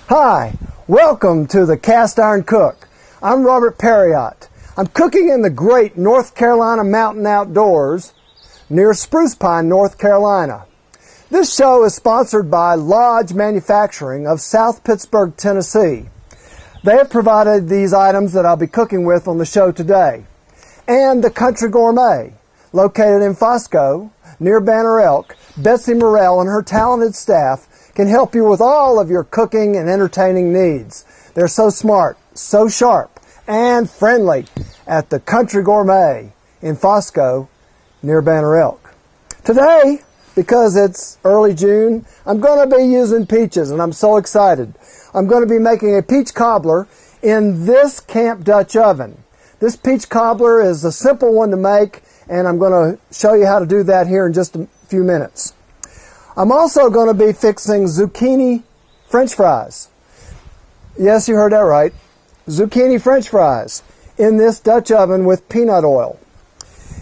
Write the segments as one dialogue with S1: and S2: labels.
S1: Hi, welcome to the Cast Iron Cook. I'm Robert Parriott. I'm cooking in the great North Carolina mountain outdoors near Spruce Pine, North Carolina. This show is sponsored by Lodge Manufacturing of South Pittsburgh, Tennessee. They have provided these items that I'll be cooking with on the show today. And the Country Gourmet, located in Fosco, near Banner Elk. Betsy Morrell and her talented staff can help you with all of your cooking and entertaining needs. They're so smart, so sharp, and friendly at the Country Gourmet in Fosco near Banner Elk. Today, because it's early June, I'm going to be using peaches, and I'm so excited. I'm going to be making a peach cobbler in this Camp Dutch oven. This peach cobbler is a simple one to make, and I'm going to show you how to do that here in just a few minutes. I'm also going to be fixing zucchini French fries. Yes, you heard that right. Zucchini French fries in this Dutch oven with peanut oil.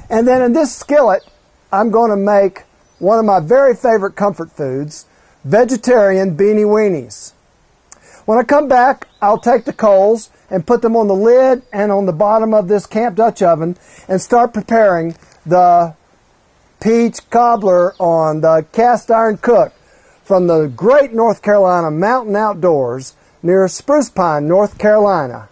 S1: And then in this skillet, I'm going to make one of my very favorite comfort foods, vegetarian beanie weenies. When I come back, I'll take the coals and put them on the lid and on the bottom of this Camp Dutch oven and start preparing the peach cobbler on the Cast Iron Cook from the great North Carolina mountain outdoors near Spruce Pine, North Carolina.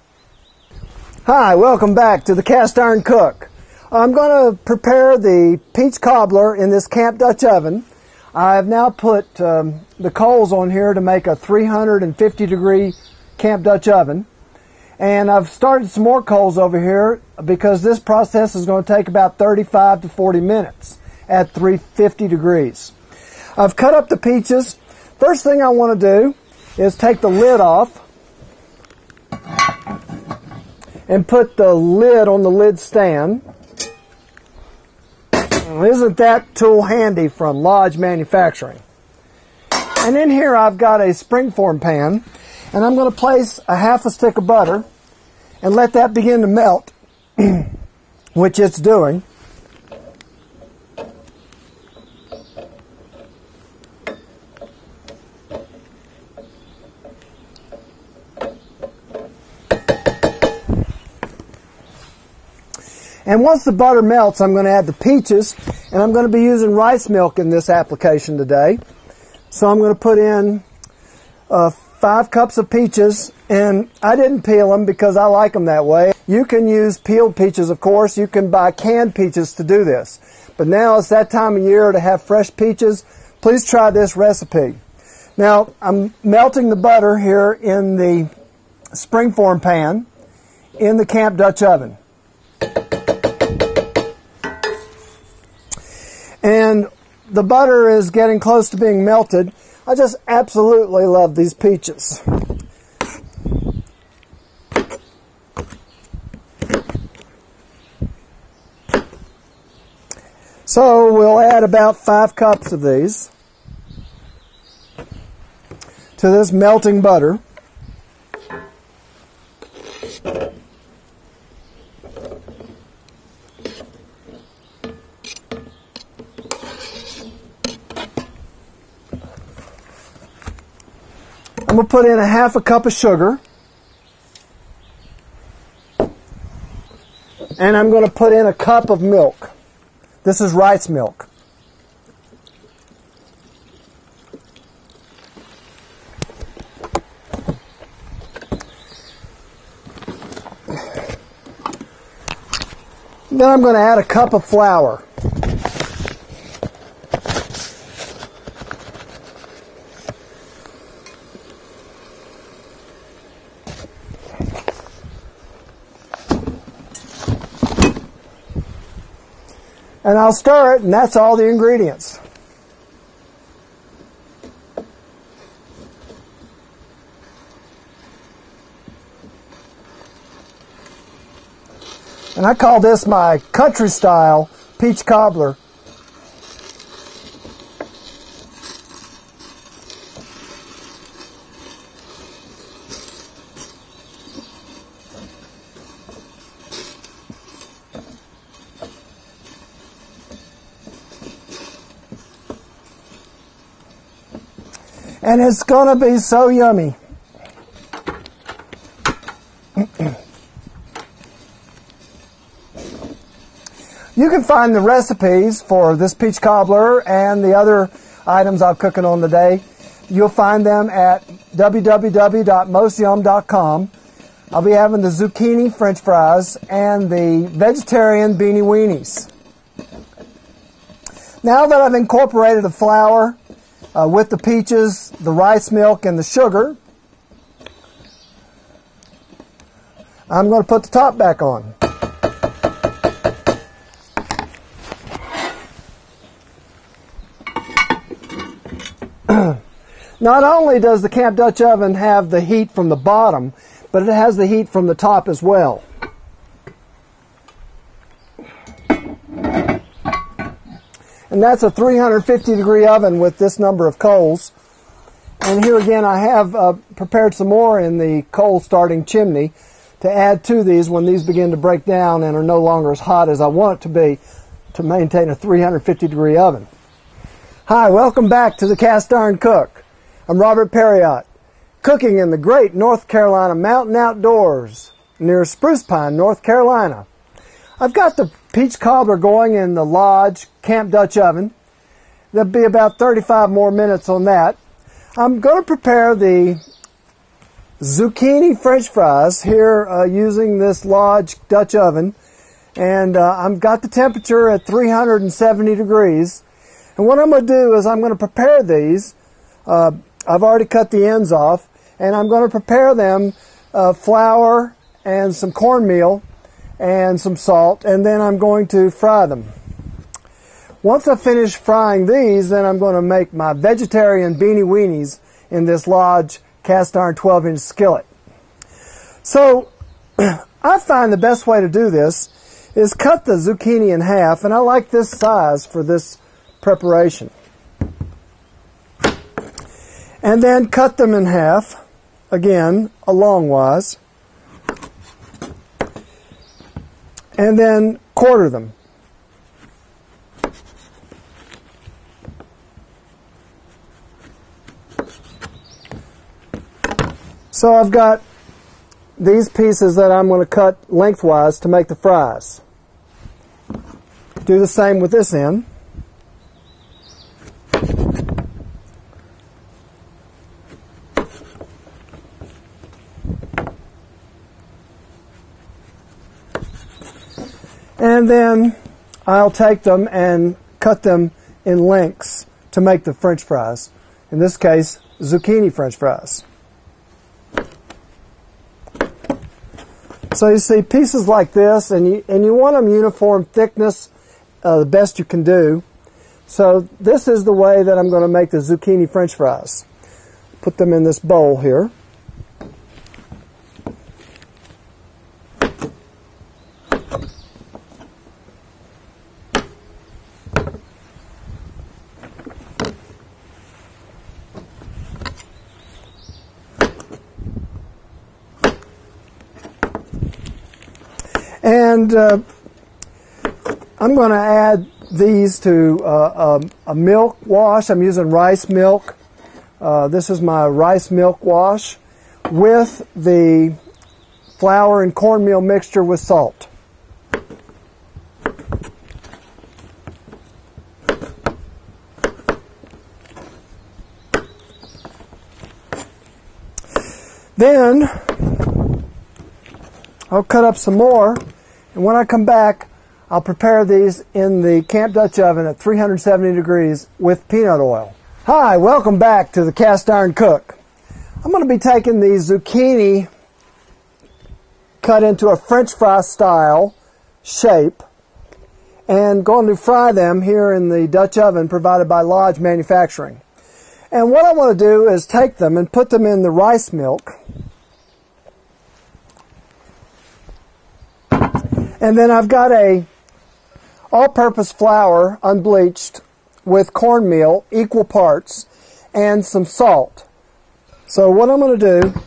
S1: Hi, welcome back to the Cast Iron Cook. I'm going to prepare the peach cobbler in this Camp Dutch oven. I've now put the coals on here to make a 350 degree Camp Dutch oven. And I've started some more coals over here because this process is going to take about 35 to 40 minutes at 350 degrees. I've cut up the peaches. First thing I want to do is take the lid off and put the lid on the lid stand. Isn't that tool handy from Lodge Manufacturing? And in here I've got a springform pan, and I'm going to place a half a stick of butter and let that begin to melt, which it's doing. And once the butter melts, I'm going to add the peaches, and I'm going to be using rice milk in this application today. So I'm going to put in 5 cups of peaches, and I didn't peel them because I like them that way. You can use peeled peaches, of course. You can buy canned peaches to do this. But now it's that time of year to have fresh peaches. Please try this recipe. Now, I'm melting the butter here in the springform pan in the Camp Dutch oven. And the butter is getting close to being melted. I just absolutely love these peaches. So we'll add about 5 cups of these to this melting butter. I'm going to put in a half a cup of sugar. And I'm going to put in a cup of milk. This is rice milk. Then I'm going to add a cup of flour. And I'll stir it, and that's all the ingredients. And I call this my country style peach cobbler. And it's going to be so yummy. You can find the recipes for this peach cobbler and the other items I'm cooking on today. You'll find them at www.mostyum.com. I'll be having the zucchini french fries and the vegetarian beanie weenies. Now that I've incorporated the flour with the peaches, the rice milk, and the sugar, I'm going to put the top back on. Not only does the Camp Dutch oven have the heat from the bottom, but it has the heat from the top as well. And that's a 350 degree oven with this number of coals. And here again I have prepared some more in the coal starting chimney to add to these when these begin to break down and are no longer as hot as I want it to be to maintain a 350 degree oven. Hi, welcome back to the Cast Iron Cook. I'm Robert Parriott, cooking in the great North Carolina mountain outdoors near Spruce Pine, North Carolina. I've got the peach cobbler going in the Lodge Camp Dutch oven. There'll be about 35 more minutes on that. I'm going to prepare the zucchini french fries here using this Lodge Dutch oven. And I've got the temperature at 370 degrees. And what I'm going to do is I'm going to prepare these. I've already cut the ends off. And I'm going to prepare them flour and some cornmeal and some salt, and then I'm going to fry them. Once I finish frying these, then I'm going to make my vegetarian beanie weenies in this Lodge cast iron 12-inch skillet. So I find the best way to do this is cut the zucchini in half, and I like this size for this preparation. And then cut them in half, again, longwise. And then quarter them. So I've got these pieces that I'm going to cut lengthwise to make the fries. Do the same with this end. And then I'll take them and cut them in lengths to make the french fries. In this case, zucchini french fries. So you see pieces like this, and you want them uniform thickness, the best you can do. So this is the way that I'm going to make the zucchini french fries. Put them in this bowl here. And I'm going to add these to a milk wash. I'm using rice milk. This is my rice milk wash with the flour and cornmeal mixture with salt. Then I'll cut up some more, and when I come back, I'll prepare these in the Camp Dutch oven at 370 degrees with peanut oil. Hi, welcome back to the Cast Iron Cook. I'm going to be taking these zucchini cut into a French fry style shape and going to fry them here in the Dutch oven provided by Lodge Manufacturing. And what I want to do is take them and put them in the rice milk. And then I've got a all-purpose flour, unbleached, with cornmeal, equal parts, and some salt. So what I'm going to do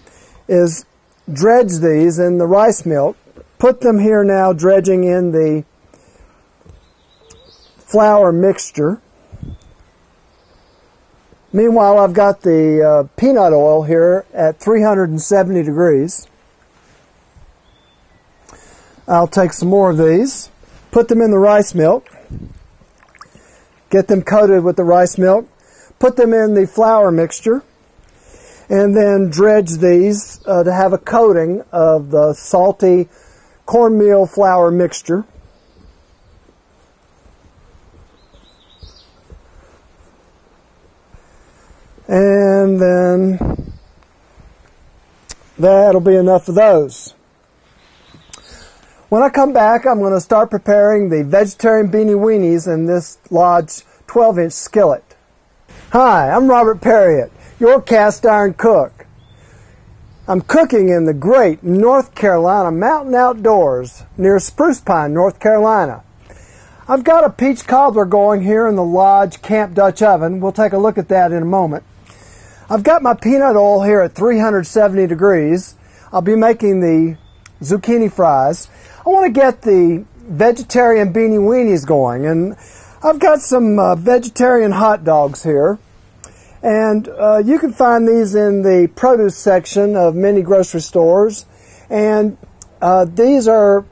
S1: is dredge these in the rice milk, put them here now dredging in the flour mixture. Meanwhile, I've got the peanut oil here at 370 degrees. I'll take some more of these, put them in the rice milk, get them coated with the rice milk, put them in the flour mixture, and then dredge these to have a coating of the salty cornmeal flour mixture. And then that'll be enough of those. When I come back, I'm going to start preparing the vegetarian beanie weenies in this Lodge 12-inch skillet. Hi, I'm Robert Parriott, your cast iron cook. I'm cooking in the great North Carolina mountain outdoors near Spruce Pine, North Carolina. I've got a peach cobbler going here in the Lodge Camp Dutch oven. We'll take a look at that in a moment. I've got my peanut oil here at 370 degrees. I'll be making the zucchini fries. I want to get the vegetarian beanie weenies going, and I've got some vegetarian hot dogs here. And you can find these in the produce section of many grocery stores. And these are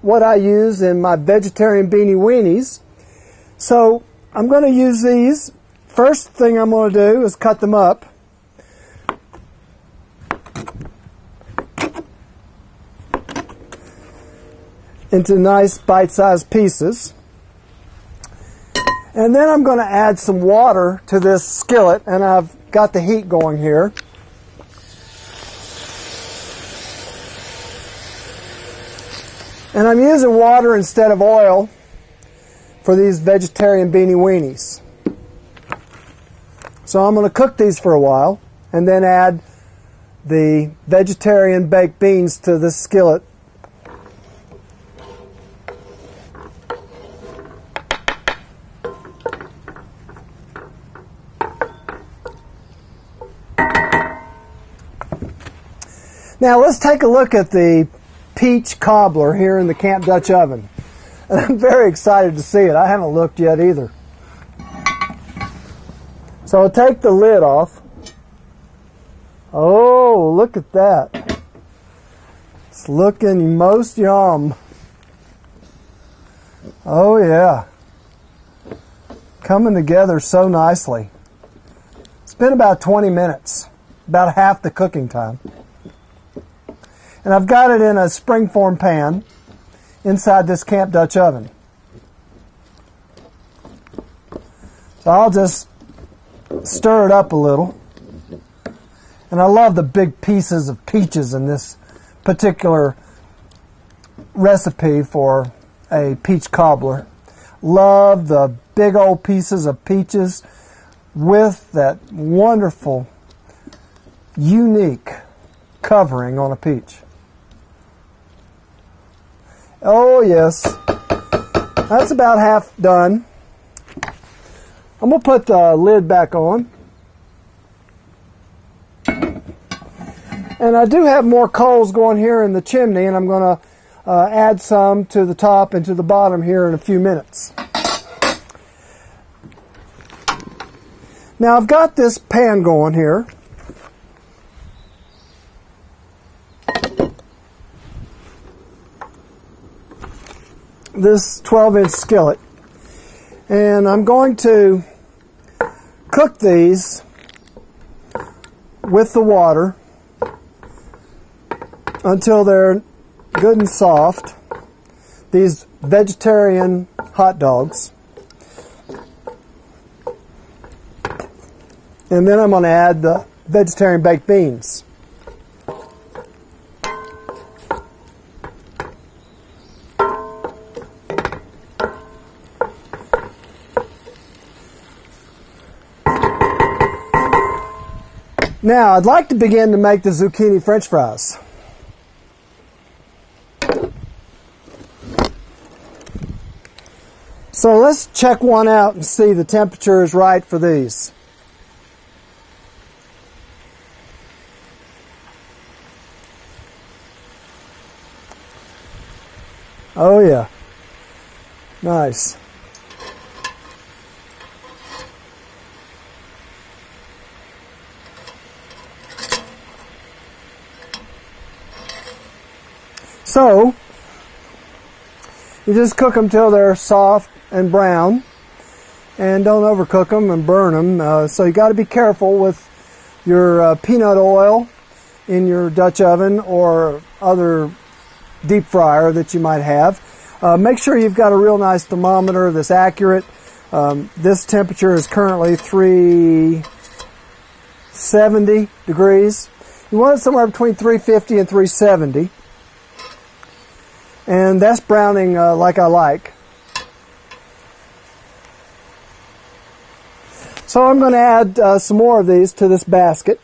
S1: what I use in my vegetarian beanie weenies. So I'm going to use these. First thing I'm going to do is cut them up. Into nice bite-sized pieces. And then I'm going to add some water to this skillet, and I've got the heat going here. And I'm using water instead of oil for these vegetarian beanie weenies. So I'm going to cook these for a while and then add the vegetarian baked beans to this skillet. Now let's take a look at the peach cobbler here in the Camp Dutch oven. And I'm very excited to see it. I haven't looked yet either. So I'll take the lid off. Oh, look at that. It's looking most yum. Oh yeah. Coming together so nicely. It's been about 20 minutes. About half the cooking time. And I've got it in a springform pan inside this Camp Dutch oven. So I'll just stir it up a little. And I love the big pieces of peaches in this particular recipe for a peach cobbler. Love the big old pieces of peaches with that wonderful, unique covering on a peach. Oh yes, that's about half done. I'm going to put the lid back on. And I do have more coals going here in the chimney, and I'm going to add some to the top and to the bottom here in a few minutes. Now I've got this pan going here. This 12-inch skillet. And I'm going to cook these with the water until they're good and soft. These vegetarian hot dogs. And then I'm going to add the vegetarian baked beans. Now, I'd like to begin to make the zucchini French fries. So let's check one out and see the temperature is right for these. Oh yeah, nice. So, you just cook them till they're soft and brown, and don't overcook them and burn them. So you got to be careful with your peanut oil in your Dutch oven or other deep fryer that you might have. Make sure you've got a real nice thermometer that's accurate. This temperature is currently 370 degrees. You want it somewhere between 350 and 370. And that's browning like I like. So I'm going to add some more of these to this basket.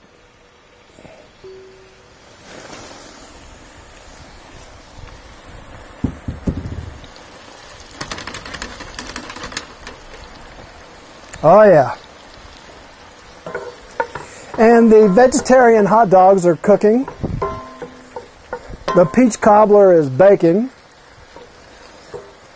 S1: Oh yeah. And the vegetarian hot dogs are cooking. The peach cobbler is baking.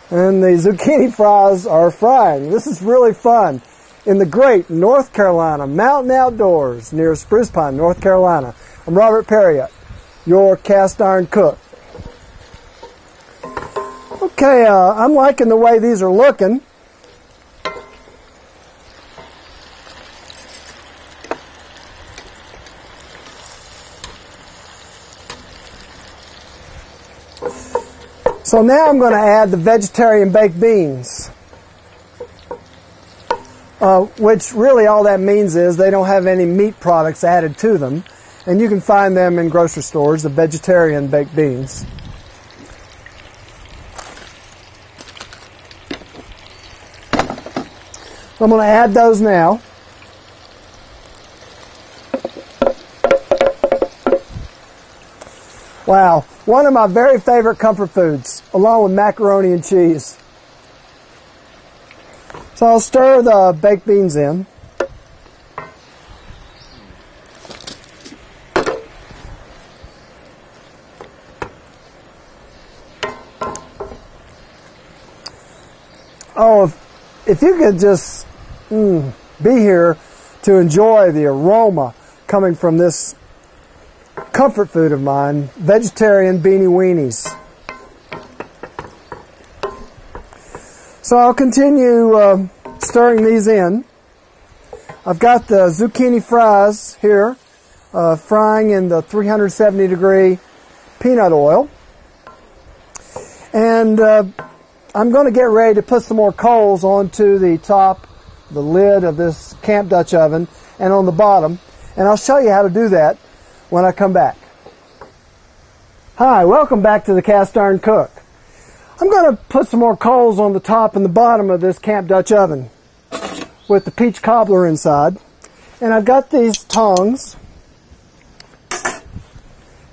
S1: And the zucchini fries are frying. This is really fun. In the great North Carolina mountain outdoors near Spruce Pine, North Carolina. I'm Robert Parriott, your cast iron cook. Okay, I'm liking the way these are looking. So now I'm going to add the vegetarian baked beans, which really all that means is they don't have any meat products added to them, and you can find them in grocery stores, the vegetarian baked beans. I'm going to add those now. Wow, one of my very favorite comfort foods, along with macaroni and cheese. So I'll stir the baked beans in. Oh, if you could just be here to enjoy the aroma coming from this comfort food of mine, vegetarian beanie weenies. So I'll continue stirring these in. I've got the zucchini fries here, frying in the 370 degree peanut oil. And I'm going to get ready to put some more coals onto the top, the lid of this Camp Dutch oven, and on the bottom. And I'll show you how to do that when I come back. Hi, welcome back to the Cast Iron Cook. I'm going to put some more coals on the top and the bottom of this Camp Dutch oven with the peach cobbler inside. And I've got these tongs.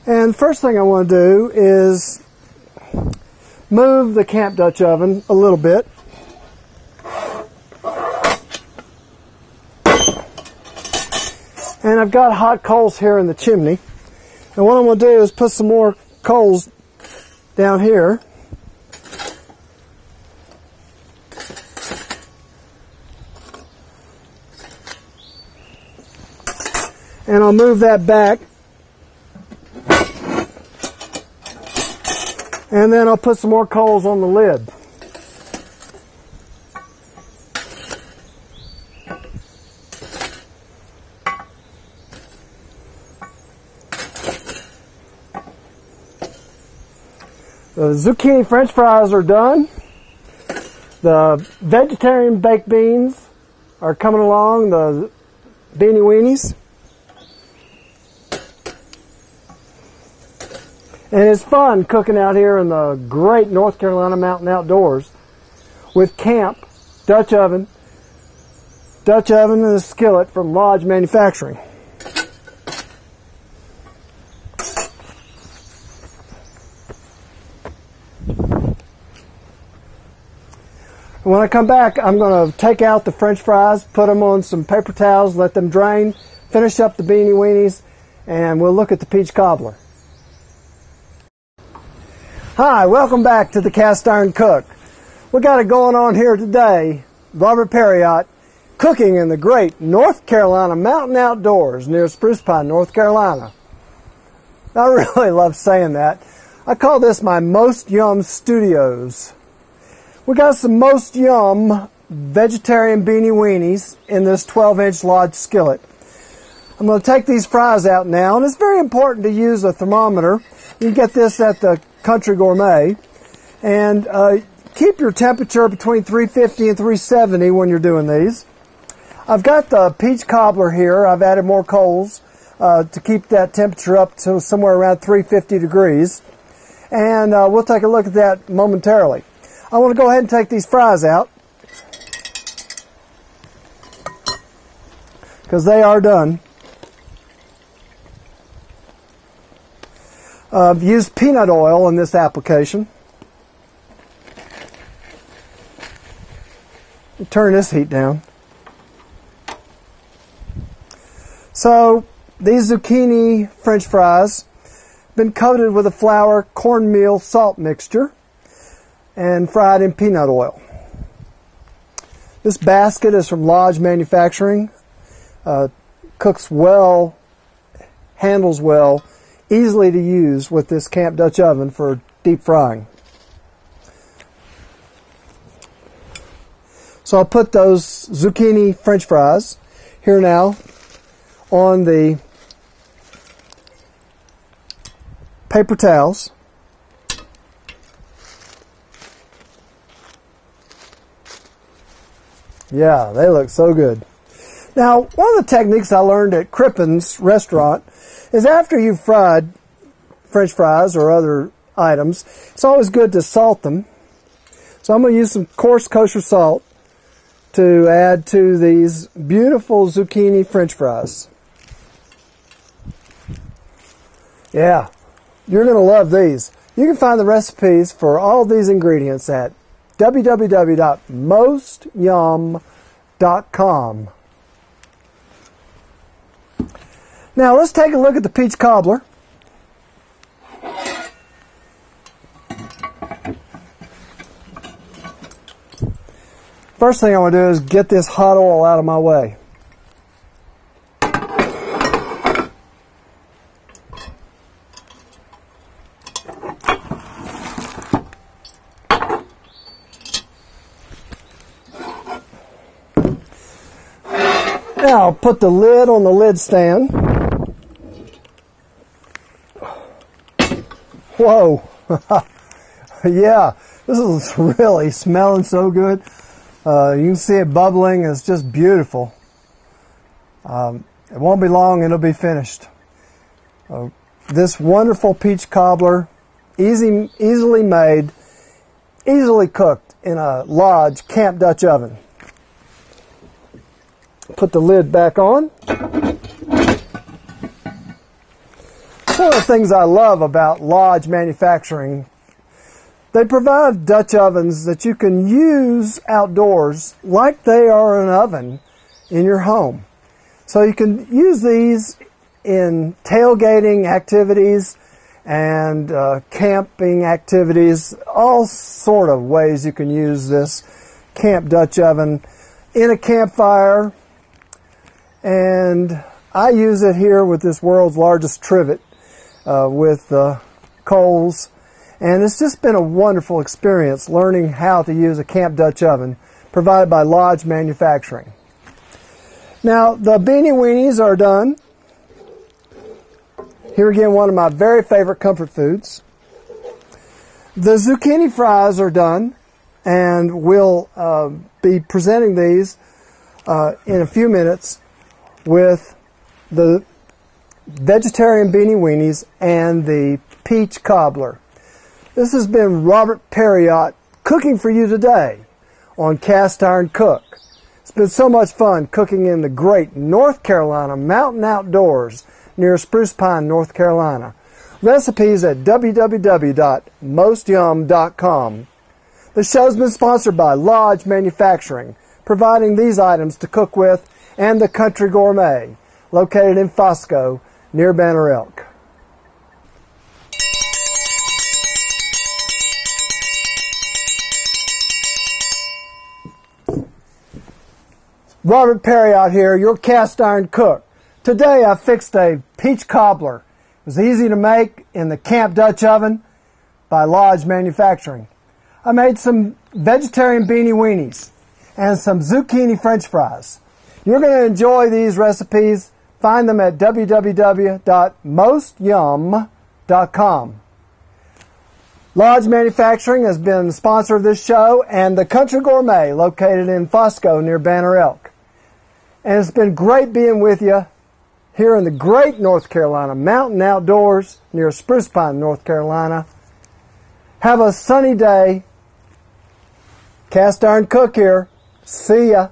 S1: And the first thing I want to do is move the Camp Dutch oven a little bit. And I've got hot coals here in the chimney. And what I'm going to do is put some more coals down here. And I'll move that back. And then I'll put some more coals on the lid. The zucchini french fries are done. The vegetarian baked beans are coming along, the beanie weenies. And it's fun cooking out here in the great North Carolina mountain outdoors with Camp Dutch oven and a skillet from Lodge Manufacturing. When I come back, I'm going to take out the French fries, put them on some paper towels, let them drain, finish up the beanie weenies, and we'll look at the peach cobbler. Hi, welcome back to the Cast Iron Cook. We got it going on here today. Robert Parriott cooking in the great North Carolina mountain outdoors near Spruce Pine, North Carolina. I really love saying that. I call this my Most Yum Studios. We got some Most Yum vegetarian beanie weenies in this 12-inch Lodge skillet. I'm going to take these fries out now, and it's very important to use a thermometer. You can get this at the Country Gourmet. And keep your temperature between 350 and 370 when you're doing these. I've got the peach cobbler here. I've added more coals to keep that temperature up to somewhere around 350 degrees. And we'll take a look at that momentarily. I want to go ahead and take these fries out because they are done. I've used peanut oil in this application. Turn this heat down. So these zucchini French fries have been coated with a flour cornmeal salt mixture and fried in peanut oil. This basket is from Lodge Manufacturing. Cooks well, handles well, easily to use with this Camp Dutch oven for deep frying. So I'll put those zucchini French fries here now on the paper towels. Yeah, they look so good. Now, one of the techniques I learned at Crippen's restaurant is after you've fried French fries or other items, it's always good to salt them. So I'm going to use some coarse kosher salt to add to these beautiful zucchini French fries. Yeah, you're going to love these. You can find the recipes for all these ingredients at www.mostyum.com. Now let's take a look at the peach cobbler. First thing I want to do is get this hot oil out of my way. Now I'll put the lid on the lid stand. Whoa. Yeah, this is really smelling so good. You can see it bubbling. It's just beautiful. It won't be long, it'll be finished. This wonderful peach cobbler, easily made, easily cooked in a Lodge Camp Dutch oven. Put the lid back on. One of the things I love about Lodge Manufacturing, they provide Dutch ovens that you can use outdoors like they are an oven in your home. So you can use these in tailgating activities and camping activities, all sort of ways you can use this Camp Dutch oven in a campfire. And I use it here with this world's largest trivet with coals. And it's just been a wonderful experience learning how to use a Camp Dutch oven provided by Lodge Manufacturing. Now, the beanie weenies are done. Here again, one of my very favorite comfort foods. The zucchini fries are done, and we'll be presenting these in a few minutes with the vegetarian beanie weenies and the peach cobbler. This has been Robert Parriott cooking for you today on Cast Iron Cook. It's been so much fun cooking in the great North Carolina mountain outdoors near Spruce Pine, North Carolina. Recipes at www.mostyum.com. The show's been sponsored by Lodge Manufacturing, providing these items to cook with, and the Country Gourmet, located in Fosco, near Banner Elk. Robert Parriott here, your cast iron cook. Today I fixed a peach cobbler. It was easy to make in the Camp Dutch oven by Lodge Manufacturing. I made some vegetarian beanie weenies and some zucchini french fries. You're going to enjoy these recipes. Find them at www.mostyum.com. Lodge Manufacturing has been the sponsor of this show, and the Country Gourmet, located in Fosco near Banner Elk. And it's been great being with you here in the great North Carolina mountain outdoors near Spruce Pine, North Carolina. Have a sunny day. Cast Iron Cook here. See ya.